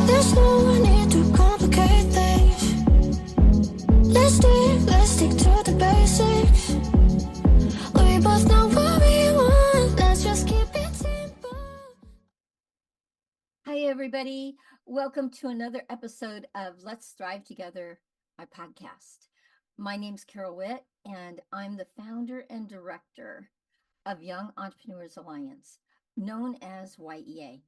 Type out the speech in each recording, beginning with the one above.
There's no need to complicate things. Let's stick to the basics. We both know what we want. Let's just keep it simple. Hi, everybody. Welcome to another episode of Let's Thrive Together, my podcast. My name's Carol Witt, and I'm the founder and director of Young Entrepreneurs Alliance, known as Y.E.A.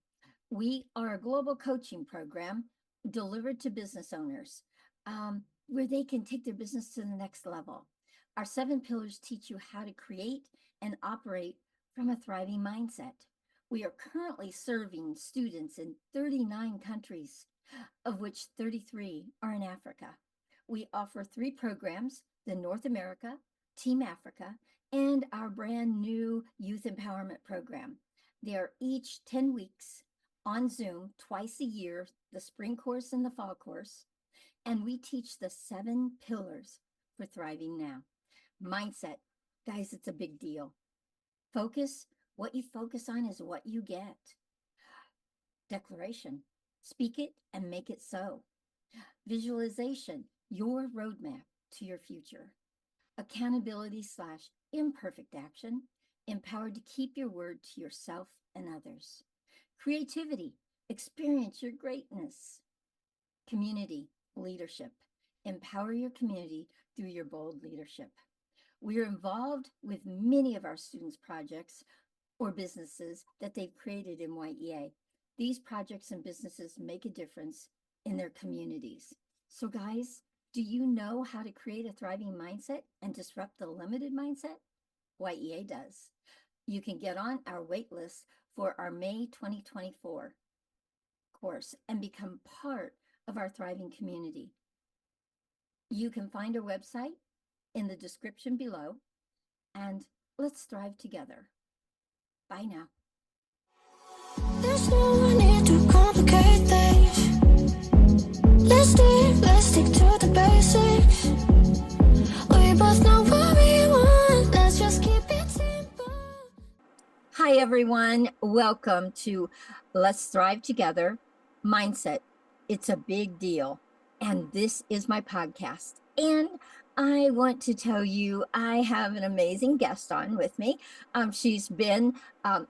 We are a global coaching program delivered to business owners where they can take their business to the next level. Our 7 pillars teach you how to create and operate from a thriving mindset. We are currently serving students in 39 countries, of which 33 are in Africa. We offer 3 programs, the North America, Team Africa, and our brand new Youth Empowerment Program. They are each 10 weeks on Zoom twice a year, the spring course and the fall course. And we teach the 7 pillars for thriving now. Mindset, guys, it's a big deal. Focus, what you focus on is what you get. Declaration, speak it and make it so. Visualization, your roadmap to your future. Accountability / imperfect action, empowered to keep your word to yourself and others. Creativity, experience your greatness. Community, leadership, empower your community through your bold leadership. We are involved with many of our students' projects or businesses that they've created in Y.E.A. These projects and businesses make a difference in their communities. So guys, do you know how to create a thriving mindset and disrupt the limited mindset? Y.E.A. does. You can get on our wait list for our May 2024 course and become part of our thriving community. You can find our website in the description below, and let's thrive together. Bye now. There's no need to complicate things. Let's stick to the basics. We both know what we want. Let's just keep it simple. Hi, everyone. Welcome to Let's Thrive Together Mindset. It's a big deal. And this is my podcast. And I want to tell you, I have an amazing guest on with me. She's been,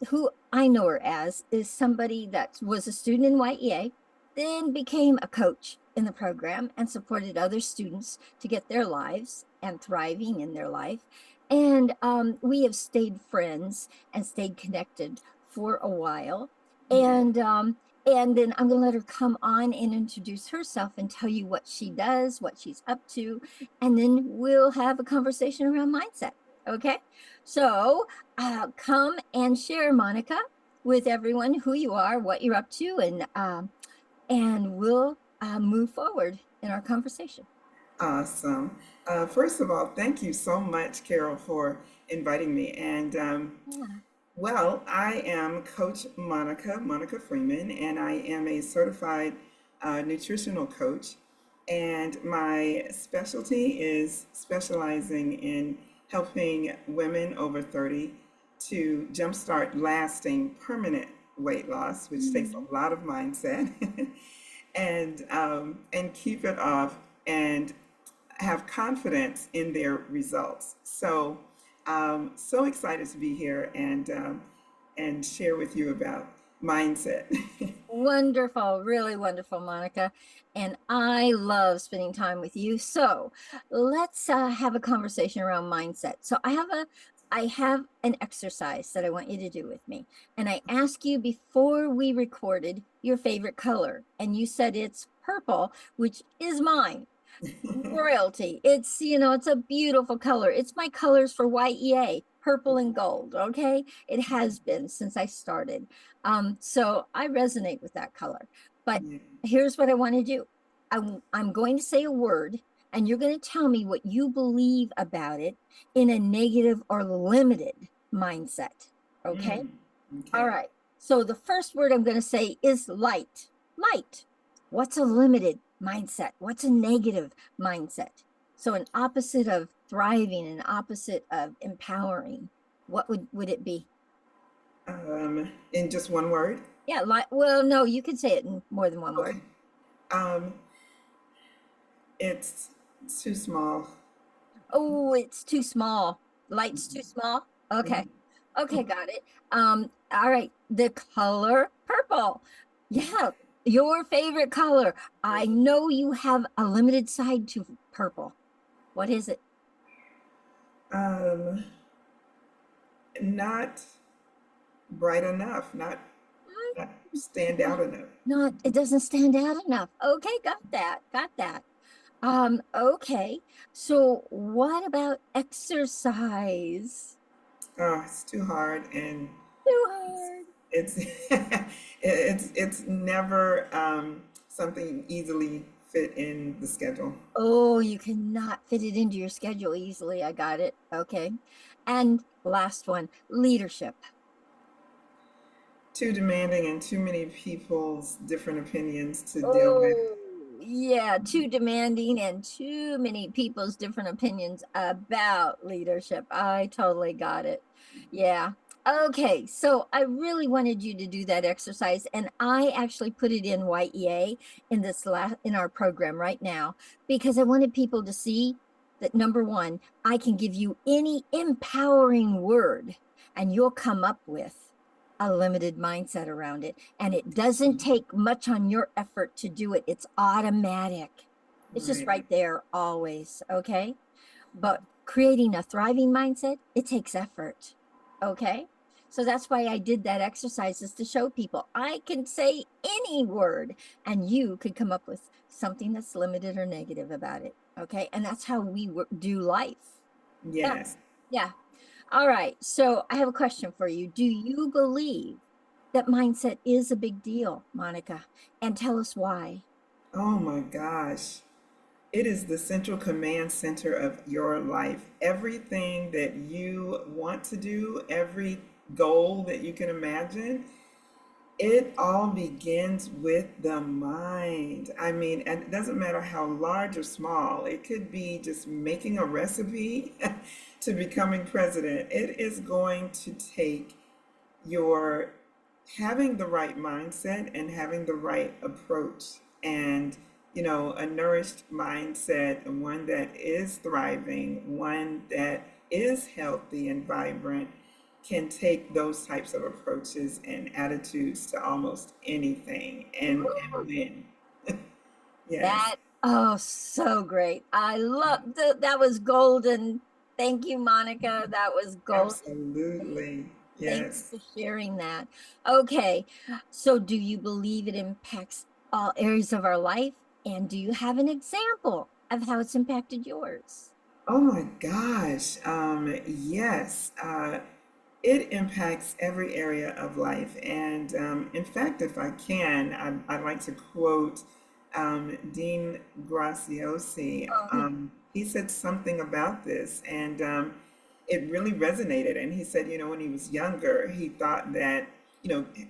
who I know her as, is somebody that was a student in Y.E.A., then became a coach in the program and supported other students to get their lives and thriving in their life. And we have stayed friends and stayed connected for a while. And then I'm going to let her come on and introduce herself and tell you what she does, what she's up to, and then we'll have a conversation around mindset. Okay? So come and share, Monica, with everyone who you are, what you're up to, and we'll move forward in our conversation. Awesome. First of all, thank you so much, Carol, for inviting me. And Yeah. well, I am Coach Monica Freeman, and I am a certified nutritional coach. And my specialty is specializing in helping women over 30 to jumpstart lasting, permanent weight loss, which takes a lot of mindset, and keep it off and have confidence in their results. So, so excited to be here and share with you about mindset. Wonderful, really wonderful, Monica. And I love spending time with you. So let's have a conversation around mindset. So I have an exercise that I want you to do with me. And I asked you before we recorded your favorite color. And you said it's purple, which is mine. Royalty. It's, it's a beautiful color. It's my colors for Y.E.A, purple and gold. Okay. It has been since I started. So I resonate with that color. But Yeah. here's what I want to do. I'm going to say a word and you're going to tell me what you believe about it in a negative or limited mindset. Okay. All Okay. right. So the first word I'm going to say is light. Light. What's a limited mindset? What's a negative mindset? So an opposite of thriving, an opposite of empowering. What would it be? In just one word? Yeah, like, well, no, you can say it in more than one word. Okay. Um, it's too small. Oh, it's too small. Light's too Mhm. small. Okay. Mhm. Okay, got it. All right. The color purple. Yeah, your favorite color. I know you have a limited side to purple. What is it? Um, not bright enough, not stand out enough. Not, it doesn't stand out enough. Okay, got that. Got that. Okay. So what about exercise? Oh, it's too hard, and Too it's hard. it's it's never something easily fit in the schedule. Oh, you cannot fit it into your schedule easily. I got it. Okay. And last one, leadership. Too demanding and too many people's different opinions to deal with. Oh, yeah, too demanding and too many people's different opinions about leadership. I totally got it. Yeah. Okay, so I really wanted you to do that exercise, and I actually put it in Y.E.A. in this last in our program right now because I wanted people to see that number one, I can give you any empowering word, and you'll come up with a limited mindset around it. And it doesn't take much on your effort to do it. It's automatic. It's just Right. right there always. Okay. But creating a thriving mindset, it takes effort. Okay. So that's why I did that exercise is to show people I can say any word and you could come up with something that's limited or negative about it. Okay. And that's how we do life. Yeah. Yes. Yeah. All right. So I have a question for you. Do you believe that mindset is a big deal, Monica? And tell us why. Oh my gosh. It is the central command center of your life. Everything that you want to do, every goal that you can imagine, it all begins with the mind. I mean, and it doesn't matter how large or small, it could be just making a recipe to becoming president. It is going to take your having the right mindset and having the right approach, and a nourished mindset, one that is thriving, one that is healthy and vibrant, can take those types of approaches and attitudes to almost anything and win. Yes, That, oh, so great. I love that was golden. Thank you, Monica. That was golden. absolutely. Thank Yes. you for sharing that. Okay. So do you believe it impacts all areas of our life? And do you have an example of how it's impacted yours? Oh my gosh. Yes. It impacts every area of life. And in fact, if I can, I'd like to quote Dean Graciosi. Oh, yeah. He said something about this, and it really resonated. And he said, when he was younger, he thought that,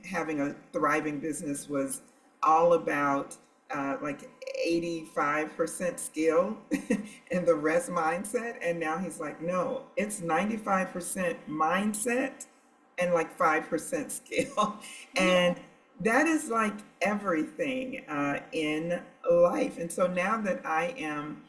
having a thriving business was all about like 85% skill and the rest mindset. And now he's like, no, it's 95% mindset and like 5% skill. Yeah. And that is like everything in life. And so now that I am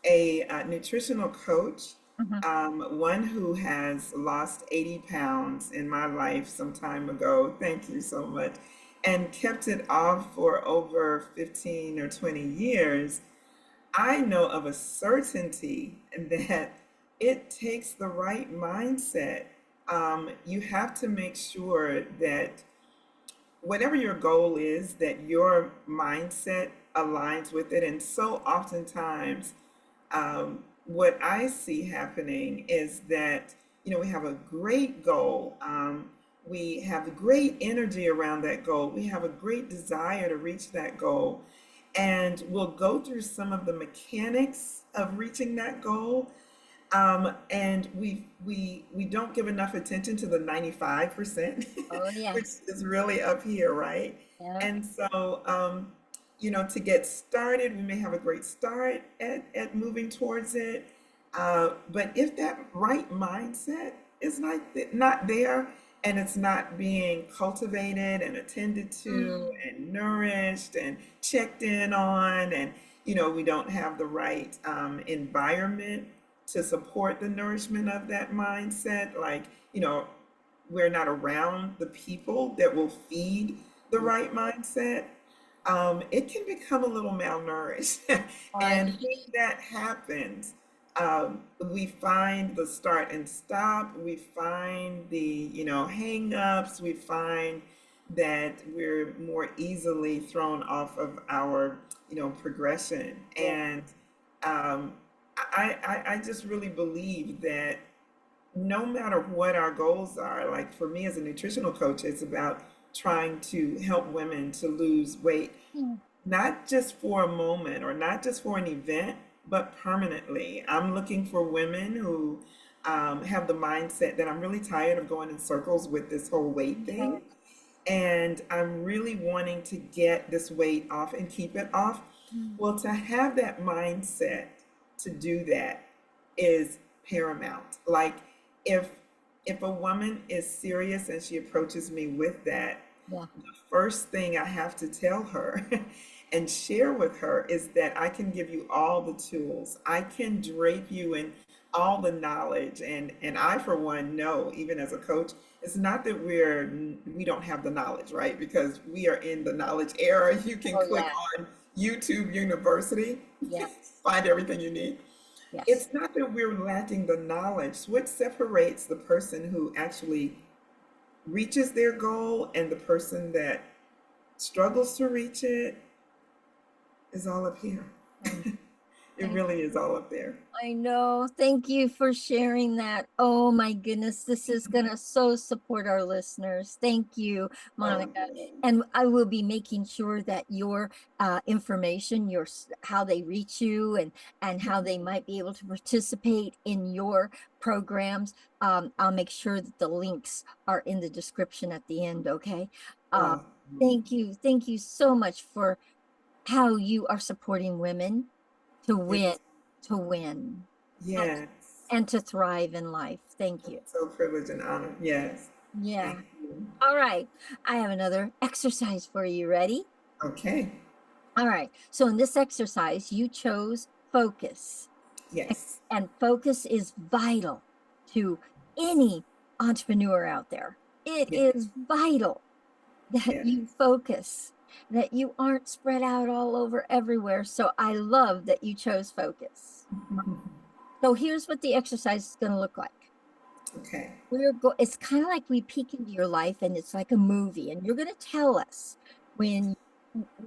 a nutritional coach, Mhm. one who has lost 80 pounds in my life some time ago. Thank you so much. And kept it off for over 15 or 20 years. I know of a certainty that it takes the right mindset. You have to make sure that whatever your goal is, that your mindset aligns with it. And so oftentimes, what I see happening is that, we have a great goal. We have great energy around that goal. We have a great desire to reach that goal. And we'll go through some of the mechanics of reaching that goal. And we don't give enough attention to the 95%, Oh, yeah. which is really up here, right? Yeah. And so, to get started, we may have a great start at moving towards it. But if that right mindset is not there, and it's not being cultivated and attended to Mm, and nourished and checked in on, and we don't have the right environment to support the nourishment of that mindset. Like, you know, we're not around the people that will feed the right. right mindset, it can become a little malnourished. I And when that happens, we find the start and stop, we find the, hang ups, we find that we're more easily thrown off of our, progression. yeah. And um, I just really believe that no matter what our goals are, like for me as a nutritional coach, it's about trying to help women to lose weight, Mm, not just for a moment or not just for an event, but permanently. I'm looking for women who have the mindset that I'm really tired of going in circles with this whole weight thing. And I'm really wanting to get this weight off and keep it off. mm, Well, to have that mindset to do that is paramount. Like if if a woman is serious and she approaches me with that, yeah. the first thing I have to tell her and share with her is that I can give you all the tools. I can drape you in all the knowledge, and I for one know, even as a coach, it's not that we don't have the knowledge, right? Because we are in the knowledge era. You can Oh, click yeah. on YouTube University, Yes. find everything you need. Yes. It's not that we're lacking the knowledge. What separates the person who actually reaches their goal and the person that struggles to reach it is all up here. I It I really is all up there. I know. Thank you for sharing that. Oh my goodness, this is gonna so support our listeners. Thank you, Oh, Monica. yes. And I will be making sure that your information, how they reach you and how they might be able to participate in your programs. I'll make sure that the links are in the description at the end. Okay. Uh, Oh, thank you so much for how you are supporting women to win, it's, to win, and yes. and to thrive in life. Thank you. So privileged and honored. Yes. Yeah. Thank you. All right. I have another exercise for you. Ready? Okay. All right. So in this exercise, you chose focus, Yes. and focus is vital to any entrepreneur out there. It Yes. is vital that Yes. you focus, that you aren't spread out all over everywhere. So I love that you chose focus. So here's what the exercise is going to look like. Okay. It's kind of like we peek into your life and it's like a movie, and you're going to tell us when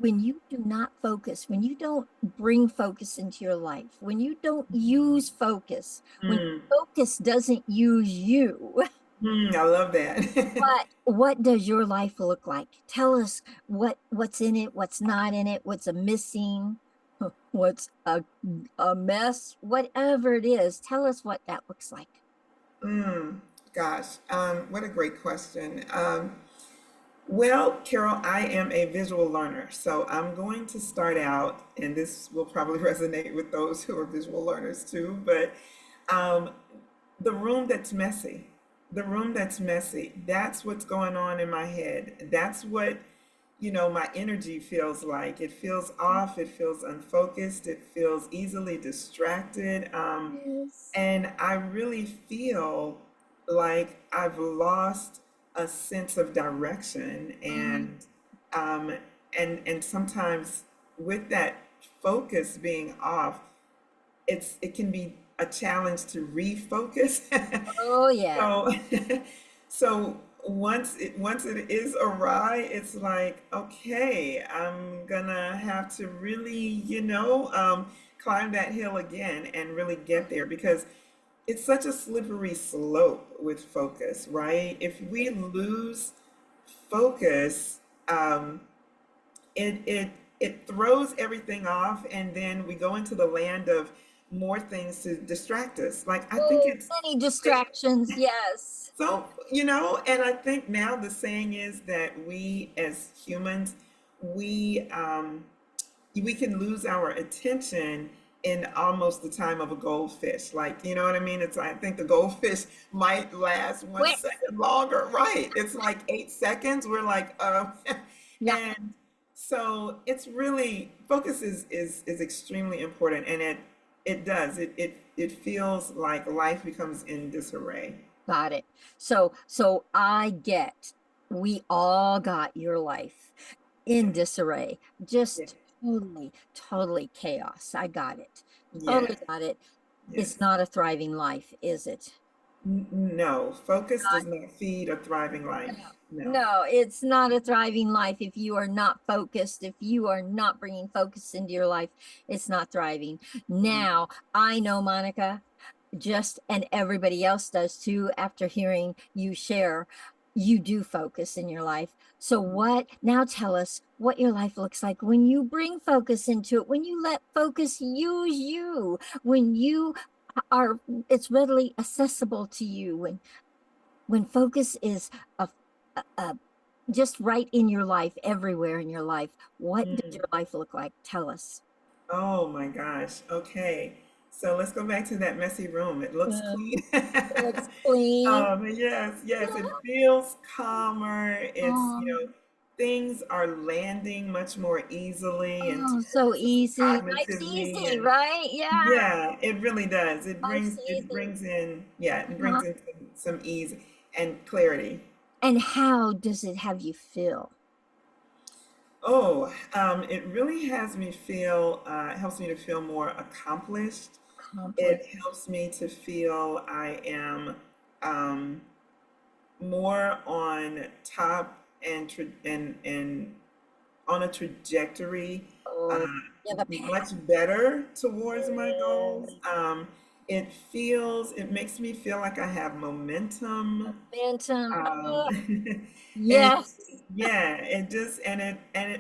you do not focus, when you don't bring focus into your life, when you don't use focus, when Mm, focus doesn't use you. I love that. What does your life look like? Tell us what's in it, what's not in it, what's a missing, what's a mess, whatever it is. Tell us what that looks like. mm, gosh, what a great question. Well, Carol, I am a visual learner, so I'm going to start out, and this will probably resonate with those who are visual learners too, but um, the room that's messy, the room that's messy, that's what's going on in my head. That's what, my energy feels like. It feels off, it feels unfocused, it feels easily distracted. Yes. And I really feel like I've lost a sense of direction, Mm. um, and sometimes with that focus being off, it can be a challenge to refocus. Oh yeah. So, so once it is awry, it's like, okay, I'm gonna have to really, climb that hill again and really get there, because it's such a slippery slope with focus, right? If we lose focus, um, it throws everything off, and then we go into the land of more things to distract us. Like, I think Oh, it's many distractions. Yes. so, and I think now the saying is that we as humans, we we can lose our attention in almost the time of a goldfish. Like, you know what I mean? It's, I think the goldfish might last one Quick. second longer. Right. It's like 8 seconds. We're like, Yeah, and so it's really, focus is extremely important. And it does, it feels like life becomes in disarray. got it. So I get, we all got your life in Yeah. disarray, Yeah. just totally chaos. I got it. Totally Yes. got it. It's Yes. not a thriving life, is it? No, focus does not feed a thriving life. No. No, it's not a thriving life if you are not focused, if you are not bringing focus into your life, it's not thriving. Mm, Now, I know, Monica, just and everybody else does too, after hearing you share, you do focus in your life. So, mm, what now? Tell us what your life looks like when you bring focus into it, when you let focus use you, when you are, it's readily accessible to you, when focus is a just right in your life, everywhere in your life. What does mm. your life look like? Tell us. Oh my gosh. Okay. So let's go back to that messy room. It looks Uh, clean. looks clean. Yes, yes. It feels calmer. It's, Oh, things are landing much more easily in oh, so terms of easy. Life's cognitively, easy, and right? Yeah, yeah, it really does. life's It easy. brings in, yeah, it Uh-huh. brings in some ease and clarity. And how does it have you feel? Oh, it really has me feel, helps me to feel more accomplished. Accomplished. It helps me to feel I am um, more on top and on a trajectory, uh, Oh, you have a path. much better towards my goals. Yes. It makes me feel like I have momentum. Momentum. Um, Oh, and yes. yeah,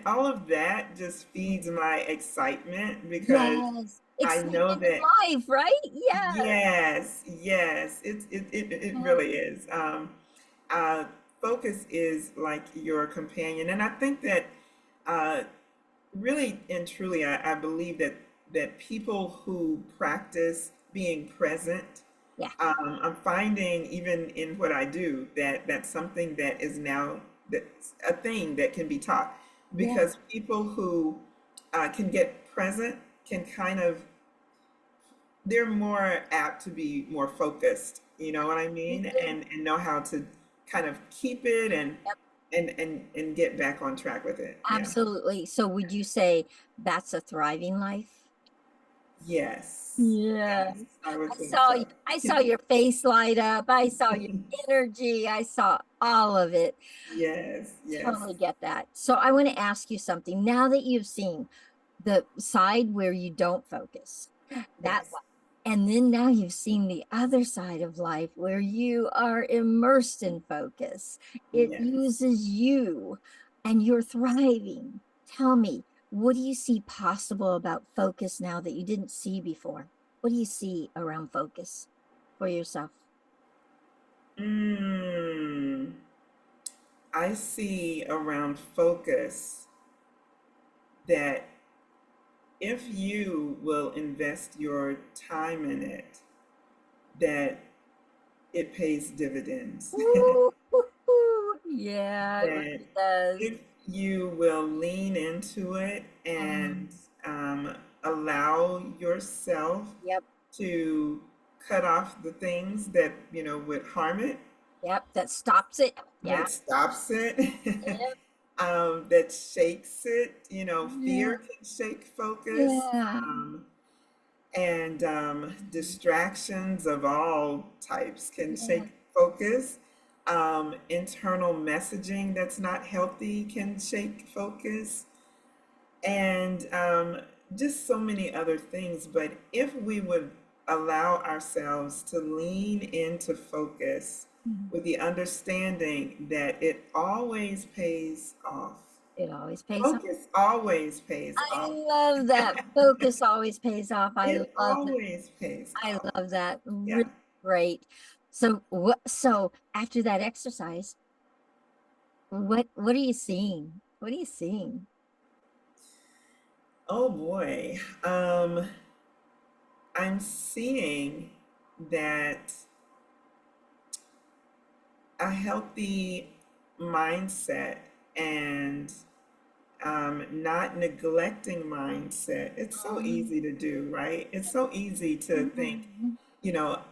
all of that just feeds my excitement because Yes. I Excitement know that in life, right? Yes. yes, yes, it really is. Uh, Focus is like your companion, and I think that uh, really and truly, I believe that people who practice being present, Yeah. I'm finding even in what I do that that's something that is now that's a thing that can be taught Yeah. because people who can get present can kind of they're more apt to be more focused, you know what I mean? And know how to kind of keep it and get back on track with it. Yeah. Absolutely. So would you say that's a thriving life? Yes. Yeah. Yes, I would I think saw so. I saw your face light up. I saw your energy. I saw all of it. Yes, yes, Totally get that. So I want to ask you something. Now that you've seen the side where you don't focus, that yes, one, and then now you've seen the other side of life where you are immersed in focus. It yes. uses you and you're thriving. Tell me, what do you see possible about focus now that you didn't see before? What do you see around focus for yourself? Mm, I see around focus that if you will invest your time in it, that it pays dividends. Ooh, yeah, it That really does. if you will lean into it and Um, allow yourself yep, to cut off the things that would harm it, yep, that stops it. Yeah, that stops it, yep, that shakes it. yeah, Fear can shake focus, yeah, and distractions of all types can yeah, shake focus. Internal messaging that's not healthy can shake focus, and just so many other things. But if we would allow ourselves to lean into focus mhm. with the understanding that it always pays off, It always pays off. focus always pays I off. love that. Focus always pays off. I It love that. always pays I off. love that. Yeah. Really great. So what, so after that exercise, what are you seeing? What are you seeing? Oh boy. I'm seeing that a healthy mindset and not neglecting mindset. It's so Mhm. easy to do, right? It's so easy to think, Mhm. you know,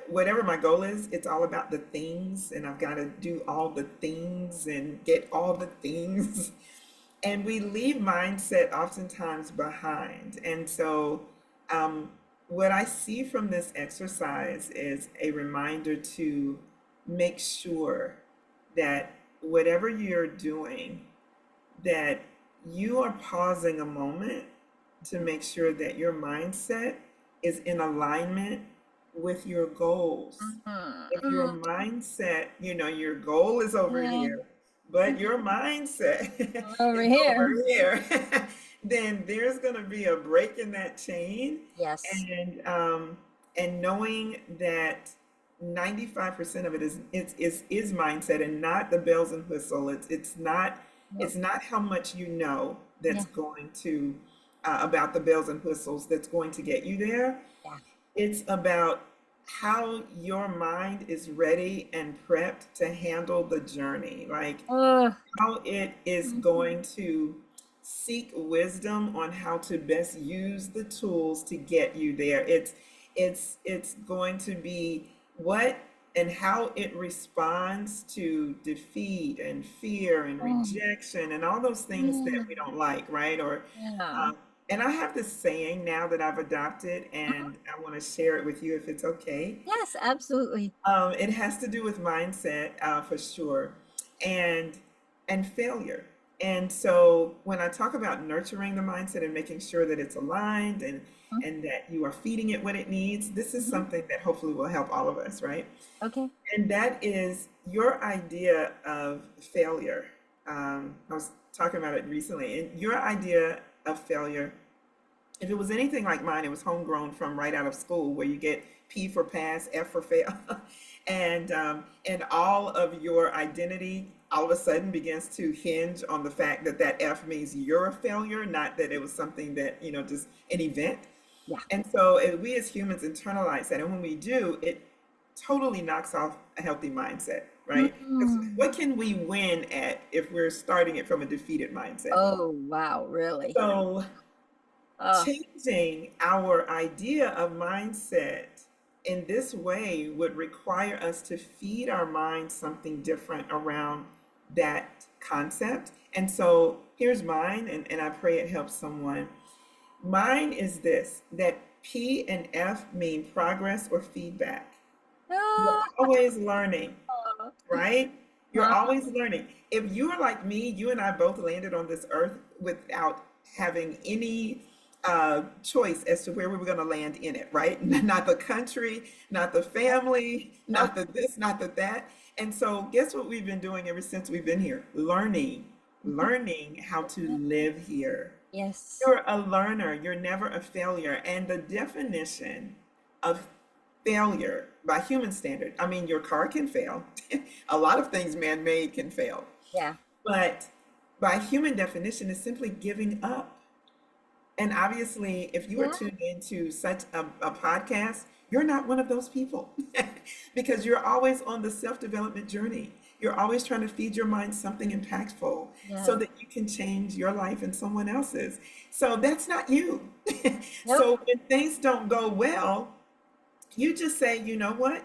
whatever my goal is, it's all about the things, and I've got to do all the things and get all the things. And we leave mindset oftentimes behind. And so, um, what I see from this exercise is a reminder to make sure that whatever you're doing, that you are pausing a moment to make sure that your mindset is in alignment with your goals. If your Mhm. mindset, your goal is over Yeah. here, but your mindset Over is over here. here, then there's going to be a break in that chain. Yes. And knowing that 95% of it is mindset and not the bells and whistle. Yep. It's not how much you know that's Yeah. going to about the bells and whistles that's going to get you there. Yeah. It's about how your mind is ready and prepped to handle the journey. Like Oh. how it is going to seek wisdom on how to best use the tools to get you there. It's going to be what and how it responds to defeat and fear and Oh. rejection and all those things that Yeah. we don't like, right? Or Yeah. um, and I have this saying now that I've adopted, Mhm. and I want to share it with you if it's okay. Yes, absolutely. It has to do with mindset, for sure, and failure. And so when I talk about nurturing the mindset and making sure that it's aligned and that you are feeding it what it needs, this is Mhm. something that hopefully will help all of us, right? Okay. And that is your idea of failure. I was talking about it recently, and your idea of failure, if it was anything like mine, it was homegrown from right out of school, where you get P for pass, F for fail, and all of your identity all of a sudden begins to hinge on the fact that that F means you're a failure, not that it was something that just an event. Yeah. And so we as humans internalize that, and when we do, it totally knocks off a healthy mindset, right? 'Cause Mm. what can we win at if we're starting it from a defeated mindset? Oh, wow, really? So Oh, changing our idea of mindset in this way would require us to feed our mind something different around that concept. And so here's mine, and I pray it helps someone. Mine is this, that P and F mean progress or feedback. You're no. always learning, right? You're Uh-huh. always learning. If you are like me, you and I both landed on this earth without having any choice as to where we were going to land in it, right? Not the country, not the family, Nope. not the this, not the that. And so, guess what we've been doing ever since we've been here? Learning how to live here. Yes. You're a learner, you're never a failure. And the definition of failure by human standard, I mean, your car can fail. A lot of things man made can fail. Yeah. But by human definition, is simply giving up. And obviously, if you are Yeah. tuned into such a podcast, you're not one of those people because you're always on the self development journey. You're always trying to feed your mind something impactful so Yes. that you can change your life and someone else's. So that's not you. Nope. So when things don't go well, you just say, you know what?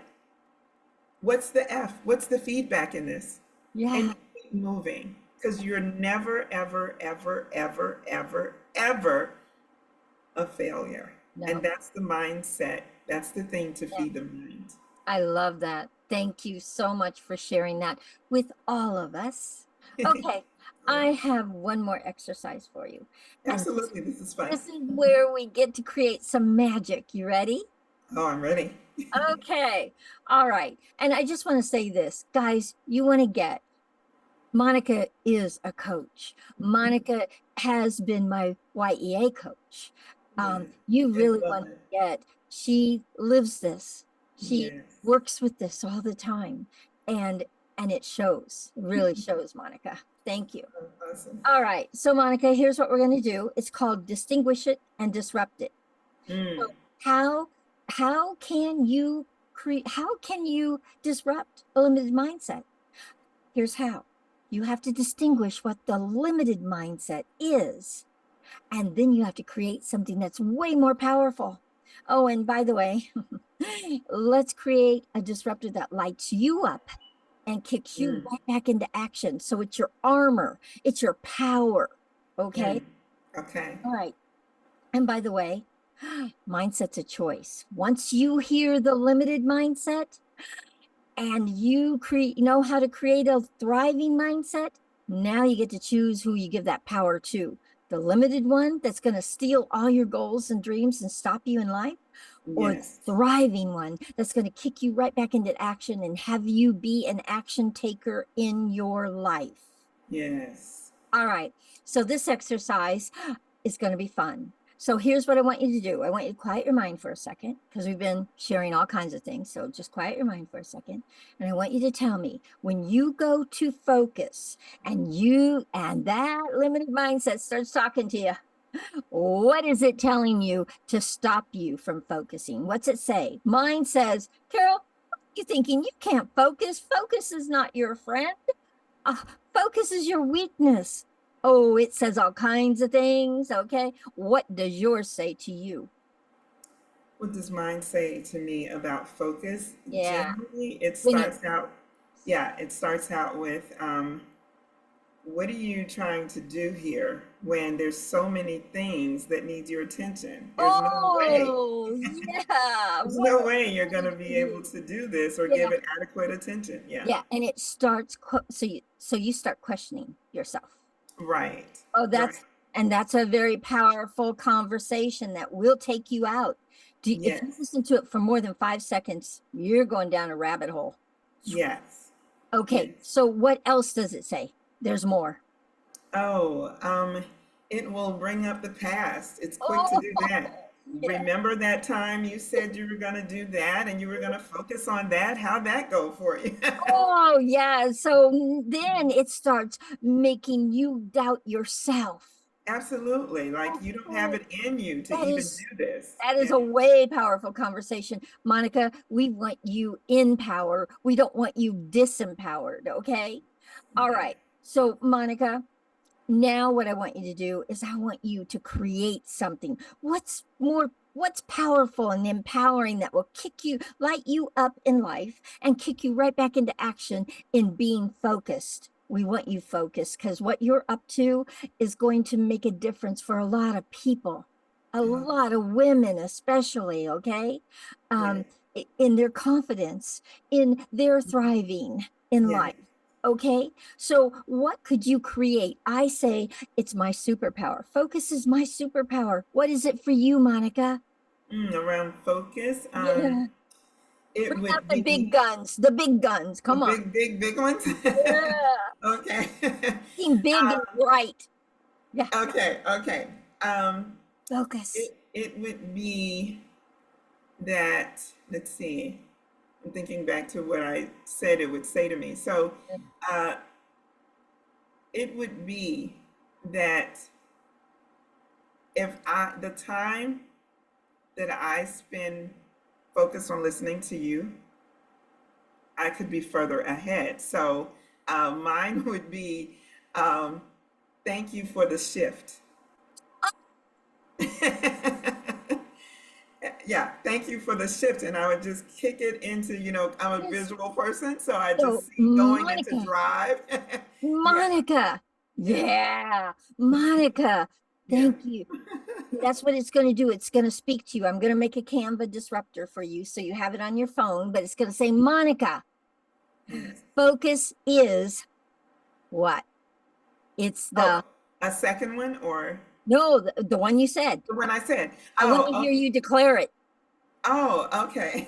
What's the F? What's the feedback in this? And Yeah. you keep moving because you're never, ever, ever, ever, ever, ever a failure. And No. that's the mindset. That's the thing to Yeah. feed the mind. I love that. Thank you so much for sharing that with all of us. Okay. I have one more exercise for you. And Absolutely, this is fun. this is where we get to create some magic. You ready? Oh, I'm ready. Okay. All right. And I just want to say this, guys, you want to get Monica is a coach. Monica has been my Y.E.A coach. Yeah, You I really love want it. to get, she lives this. She Yes. works with this all the time. And it shows, it really shows, Monica. Thank you. Oh, awesome. All right. So Monica, here's what we're going to do. It's called distinguish it and disrupt it. So Mm. How can you how can you disrupt a limited mindset? Here's how. You have to distinguish what the limited mindset is, and then you have to create something that's way more powerful. Oh, and by the way, let's create a disruptor that lights you up and kicks you Mm, right back into action. So it's your armor, it's your power. Okay. mm. Okay. All right. And by the way, mindset's a choice. Once you hear the limited mindset and you know how to create a thriving mindset, now you get to choose who you give that power to. The limited one that's going to steal all your goals and dreams and stop you in life, or the Yes. thriving one that's going to kick you right back into action and have you be an action taker in your life. Yes. All right. So this exercise is going to be fun. So here's what I want you to do. I want you to quiet your mind for a second because we've been sharing all kinds of things. So just quiet your mind for a second. And I want you to tell me when you go to focus and that limited mindset starts talking to you, what is it telling you to stop you from focusing? What's it say? Mine says, Carol, what are you thinking? You can't focus. Focus is not your friend. Focus is your weakness. Oh, it says all kinds of things. Okay. What does yours say to you? What does mine say to me about focus? Yeah. Generally, it Bring it. starts out, yeah, it starts out with, what are you trying to do here when there's so many things that need your attention? Oh, yeah. There's What no are way you're going you to trying be to able do? to do this or Yeah. give it adequate attention. Yeah. Yeah. And it starts, so you start questioning yourself. Right. Oh, Right. that's a very powerful conversation that will take you out. If you Yes. listen to it for more than 5 seconds, you're going down a rabbit hole. Yes. Okay, Yes. so what else does it say? There's more. Oh, it will bring up the past. It's quick to Oh, do that. yeah. Remember that time you said you were going to do that and you were going to focus on that? How'd that go for you? Oh, yeah. So then it starts making you doubt yourself. Absolutely. Like you don't have Oh, it in you to that even is do this. that is Yeah. a way powerful conversation. Monica, we want you in power. We don't want you disempowered, okay? All Yeah. right. So, Monica, now what I want you to do is I want you to create something. What's powerful and empowering that will light you up in life and kick you right back into action in being focused. We want you focused because what you're up to is going to make a difference for a lot of people, a Oh, lot of women, especially, okay? Um, yes. in their confidence, in their thriving in Yes. life. Okay, so what could you create? I say it's my superpower. Focus is my superpower. What is it for you, Monica? Around focus, Yeah. it Bring out would the big be guns, the big guns. the Come on. big ones. Yeah. Okay. Being big and bright. Yeah. Okay. Um, Focus. it would be that, let's see, I'm thinking back to what I said it would say to me. So uh, it would be that the time that I spend focused on listening to you, I could be further ahead. So mine would be um, thank you for the shift. Yeah, thank you for the shift. And I would just kick it into, I'm a Yes. visual person, so I So, just see going into Monica, drive. Yeah, Monica. yeah, Yeah. Monica. yeah. Thank you. That's what it's going to do. It's going to speak to you. I'm going to make a Canva disruptor for you so you have it on your phone, but it's going to say, Monica, Yes. focus is what? It's Oh, the, a second one or no, the one you said. the one I said? I want to hear Okay. you declare it. Oh, okay.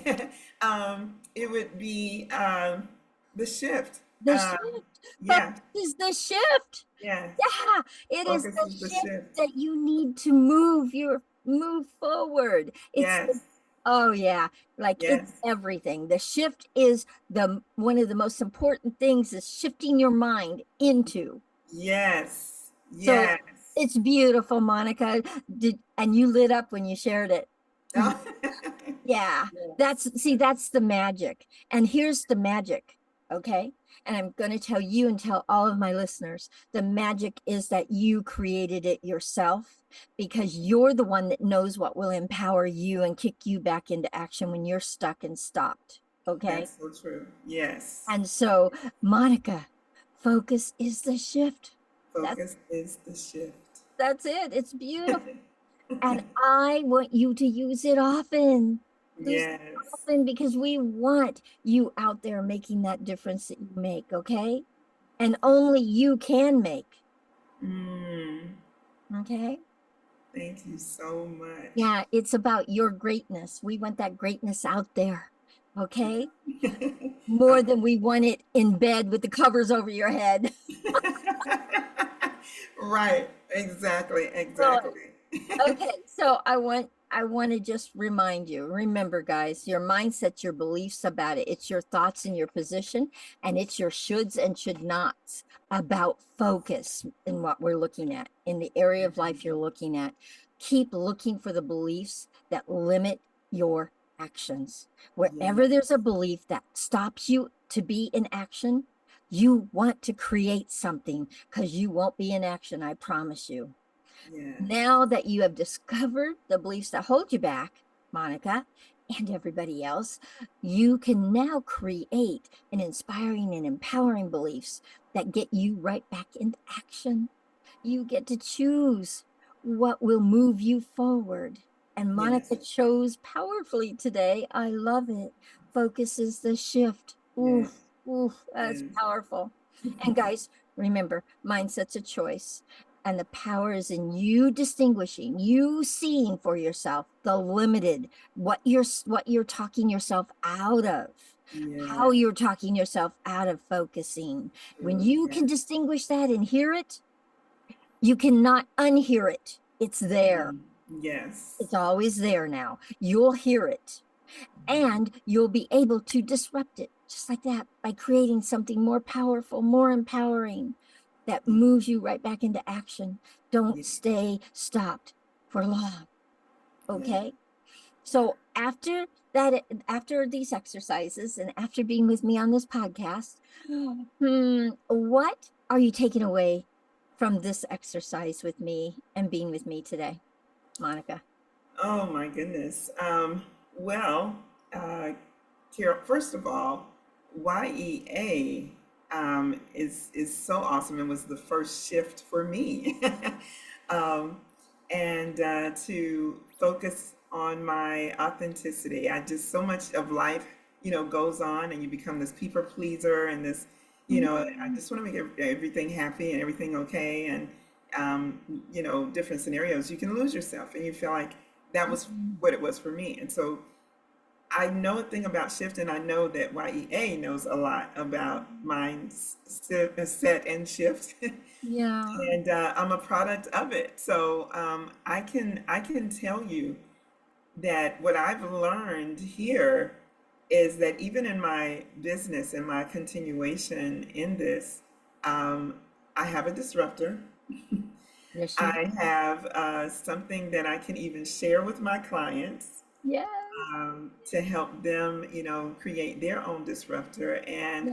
It would be the shift. The shift. Focus Yeah, is the shift. yes. Yeah, it is Focus the is the shift shift. that you need to move forward. Yes, Oh yeah, like it's yes, everything. The shift is the one of the most important things is shifting your mind into. yes, So yes. it's beautiful, Monica. And you lit up when you shared it. No. Yeah, Yes. that's the magic. And here's the magic, okay? And I'm going to tell you and tell all of my listeners, the magic is that you created it yourself because you're the one that knows what will empower you and kick you back into action when you're stuck and stopped, okay? That's so true. Yes. And so, Monica, focus is the shift. That's Focus is the shift. that's it. It's beautiful. And I want you to use it often. Use it Yes. often because we want you out there making that difference that you make, okay? And only you can make, Mm, okay? thank you so much. Yeah, it's about your greatness. We want that greatness out there, okay? More I'm- than we want it in bed with the covers over your head. Right. Exactly. So Exactly. okay, so I want to just remind you, remember guys, your mindset, your beliefs about it, it's your thoughts and your position, and it's your shoulds and should nots about focus in what we're looking at, in the area of life you're looking at. Keep looking for the beliefs that limit your actions. Wherever Yes. there's a belief that stops you to be in action, you want to create something because you won't be in action, I promise you. Yes. Now that you have discovered the beliefs that hold you back, Monica, and everybody else, you can now create an inspiring and empowering beliefs that get you right back into action. You get to choose what will move you forward. And Monica Yes. chose powerfully today. I love it. Focus is the shift. Yes. Oof, oof, that's Yes. powerful. And guys, remember, mindset's a choice. And the power is in you distinguishing, you seeing for yourself the limited, what you're talking yourself out of, how Yes. you're talking yourself out of focusing. When True. you can Yes. distinguish that and hear it, you cannot unhear it. It's there. Mm, yes. It's always there now. You'll hear it and you'll be able to disrupt it just like that by creating something more powerful, more empowering that Yes. moves you right back into action. Don't Yes. stay stopped for long. Yes. Okay. So after these exercises and after being with me on this podcast, what are you taking away from this exercise with me and being with me today, Monica? Oh my goodness. Well, uh, Carol, first of all, Y.E.A. is so awesome and was the first shift for me. um, and to focus on my authenticity. I just so much of life, goes on, and you become this people pleaser and this, I Mm, just want to make everything happy and everything okay, and um, different scenarios. You can lose yourself, and you feel like that was mm, what it was for me. And so I know a thing about shift, and I know that Y.E.A. knows a lot about mindset and shift. yeah. And I'm a product of it. So I can tell you that what I've learned here is that even in my business and my continuation in this, um, I have a disruptor. Yes, you do. I have something that I can even share with my clients Yes. to help them, create their own disruptor. And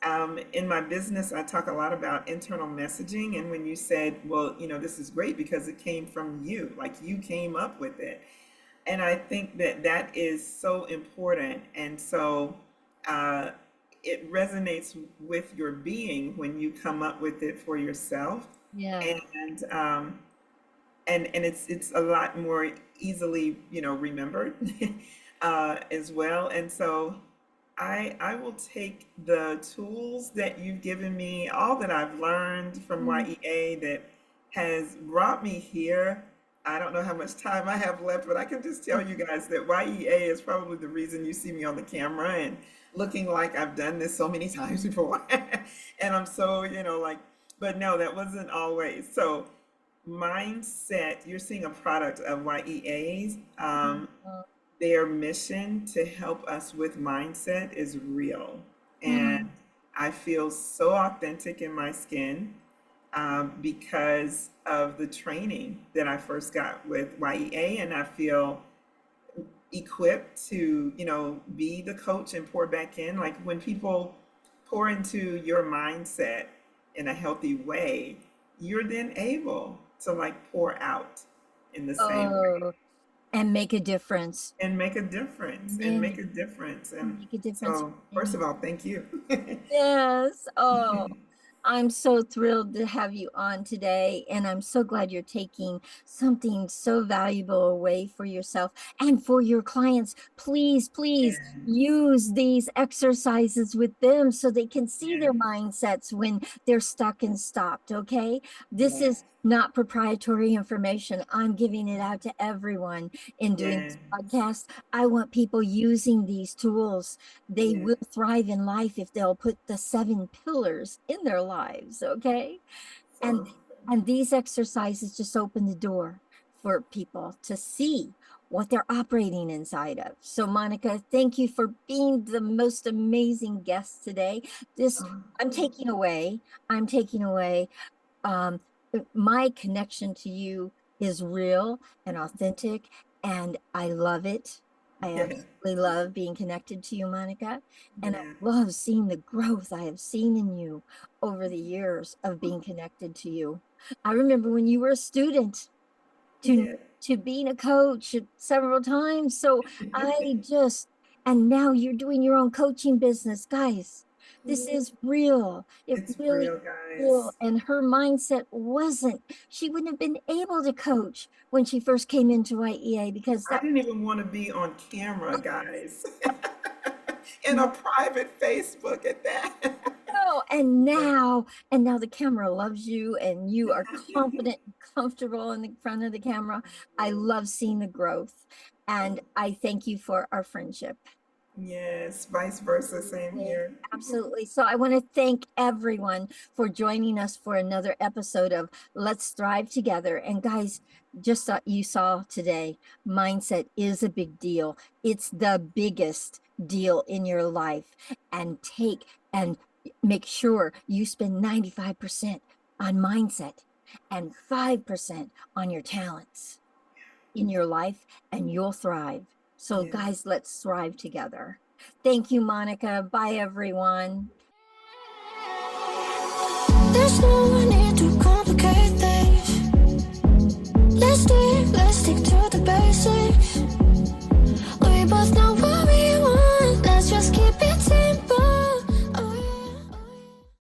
Yes. in my business, I talk a lot about internal messaging. And when you said, well, this is great because it came from you, like you came up with it. And I think that that is so important. And so uh, it resonates with your being when you come up with it for yourself. Yeah. And and it's a lot more easily remembered as well. And so I will take the tools that you've given me, all that I've learned from Mm, Y.E.A. that has brought me here. I don't know how much time I have left, but I can just tell you guys that Y.E.A. is probably the reason you see me on the camera and looking like I've done this so many times before. And I'm so, like, but no, that wasn't always. So mindset, you're seeing a product of Y.E.A.'s. mm, Their mission to help us with mindset is real. And mm. I feel so authentic in my skin because of the training that I first got with Y.E.A. And I feel equipped to, be the coach and pour back in. Like when people pour into your mindset in a healthy way, you're then able to like pour out in the same way Oh, and make a difference. and make a difference and Yeah, make a difference. And make a difference. so, first of all, thank you. Yes. Oh, I'm so thrilled to have you on today. And I'm so glad you're taking something so valuable away for yourself and for your clients. Please, please Yes, use these exercises with them so they can see yes, their mindsets when they're stuck and stopped. Okay. This yes, is not proprietary information. I'm giving it out to everyone in doing yes, this podcast. I want people using these tools. They yes. will thrive in life if they'll put the 7 pillars in their lives. Okay. And So, these exercises just open the door for people to see what they're operating inside of. So Monica, thank you for being the most amazing guest today. This oh, I'm taking away, I'm taking away um, my connection to you is real and authentic, and I love it. I yeah, absolutely love being connected to you, Monica. And I yeah, love seeing the growth I have seen in you over the years of being connected to you. I remember when you were a student to yeah. being a coach several times. So I just, and now you're doing your own coaching business, guys. This is real. It It's really real, is real. guys. And her mindset wasn't, she wouldn't have been able to coach when she first came into Y.E.A because I that didn't even want to be on camera, was guys. In a private Facebook at that. no, and now the camera loves you and you are confident and comfortable in the front of the camera. I love seeing the growth and I thank you for our friendship. Yes, vice versa, same Absolutely. here. Absolutely. So I want to thank everyone for joining us for another episode of Let's Thrive Together. And guys, just you saw today, mindset is a big deal. It's the biggest deal in your life. And and make sure you spend 95% on mindset and 5% on your talents in your life, and you'll thrive. So, Yes, guys, let's thrive together. Thank you, Monica. Bye, everyone. There's no need to complicate things. Let's stick to the basics.